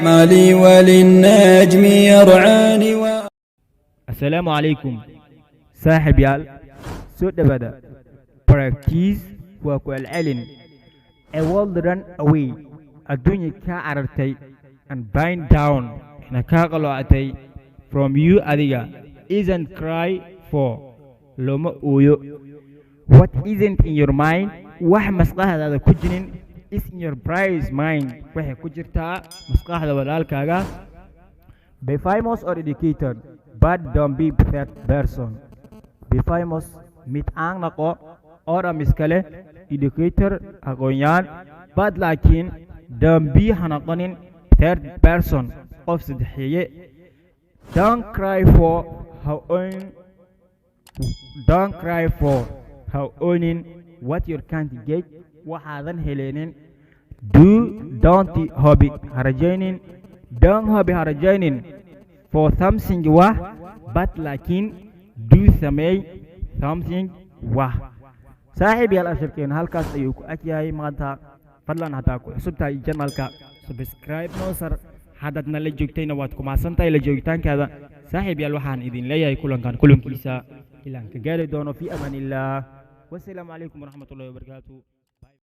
مالي وللنجم يرعاني السلام عليكم صاحب يال سود بدا practice وكالعلن a world run away الدنيا كعرتي and bind down نكاغلواتي from you adiga isn't cry for لما أويو what isn't in your mind wax masqahada ku jirin is in your bride's mind waxay ku jirtaa masqahda walaalkaaga be famous or educated but don't be that person be famous mid aan naqo or miskale educator aqoonyan but laakiin don't be hanaqonin third person qof saddexeeye don't cry for how owning what you can't get waxaadan heleenin don't hobby harajaynin for something wah but laakiin do samey something wah saaxiib yaal ashirkeen halkaas ayuu ku ag yahay maanta fadlan hadaa ku cusub tahay janalka subscribe noo sar haddaadna la joogtayna waad ku mahadsantahay la joogitaankaada saaxiib yaal waxaan idin leeyahay kulankiisa ilaan ka gaari doono fi amaan illah والسلام عليكم ورحمة الله وبركاته.